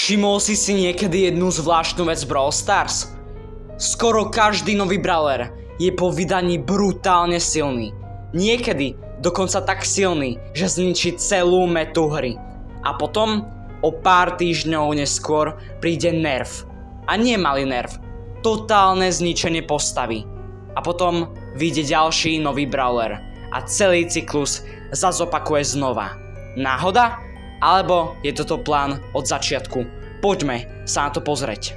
Všimol si niekedy jednu zvláštnu vec Brawl Stars? Skoro každý nový brawler je po vydaní brutálne silný. Niekedy dokonca tak silný, že zničí celú metu hry. A potom, o pár týždňov neskôr, príde nerf. A nie malý nerf, totálne zničenie postavy. A potom vyjde ďalší nový brawler a celý cyklus zopakuje znova. Náhoda? Alebo je toto plán od začiatku? Poďme sa na to pozrieť.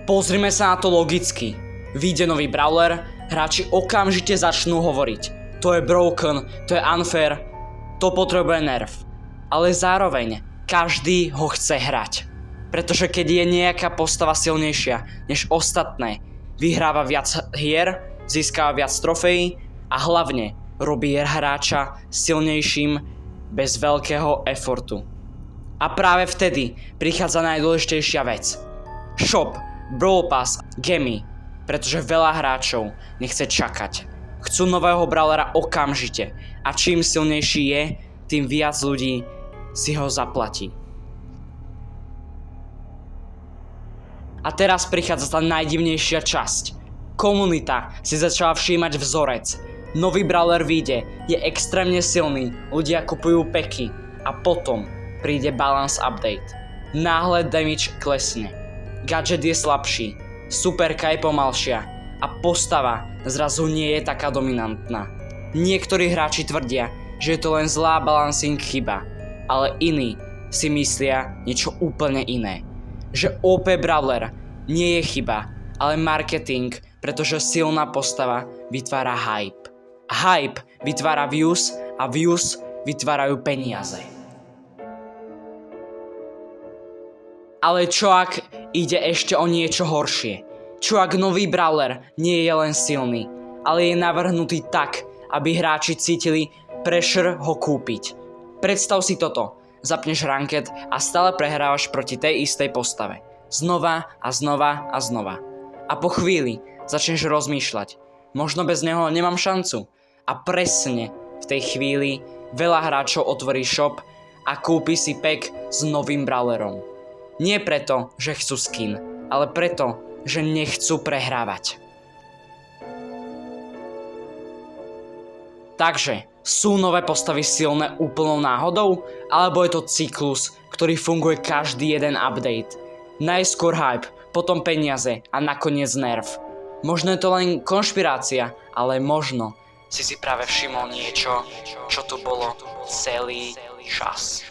Pozrime sa na to logicky. Vyjde nový brawler, hráči okamžite začnú hovoriť: to je broken, to je unfair, to potrebuje nerf. Ale zároveň každý ho chce hrať. Pretože keď je nejaká postava silnejšia než ostatné, vyhráva viac hier, získava viac trofejí a hlavne robí hráča silnejším bez veľkého efortu. A práve vtedy prichádza najdôležitejšia vec. Shop, Brawl Pass, Gemy, pretože veľa hráčov nechce čakať. Chcú nového brawlera okamžite a čím silnejší je, tým viac ľudí si ho zaplatí. A teraz prichádza tá najdivnejšia časť. Komunita si začala všímať vzorec. Nový brawler vyjde, je extrémne silný, ľudia kupujú peky a potom príde balance update. Náhle damage klesne, gadget je slabší, superka je pomalšia a postava zrazu nie je taká dominantná. Niektorí hráči tvrdia, že je to len zlá balancing chyba, ale iní si myslia niečo úplne iné. Že OP brawler nie je chyba, ale marketing, pretože silná postava vytvára hype. Hype vytvára views a views vytvárajú peniaze. Ale čo ak ide ešte o niečo horšie? Čo ak nový brawler nie je len silný, ale je navrhnutý tak, aby hráči cítili pressure ho kúpiť? Predstav si toto. Zapneš ranked a stále prehrávaš proti tej istej postave. Znova a znova a znova. A po chvíli začneš rozmýšľať. Možno bez neho nemám šancu. A presne v tej chvíli veľa hráčov otvorí shop a kúpi si pack s novým brawlerom. Nie preto, že chcú skin, ale preto, že nechcú prehrávať. Takže, sú nové postavy silné úplnou náhodou? Alebo je to cyklus, ktorý funguje každý jeden update? Najskôr hype, potom peniaze a nakoniec nerf. Možno je to len konšpirácia, ale možno si práve všimol niečo, čo tu bolo celý čas.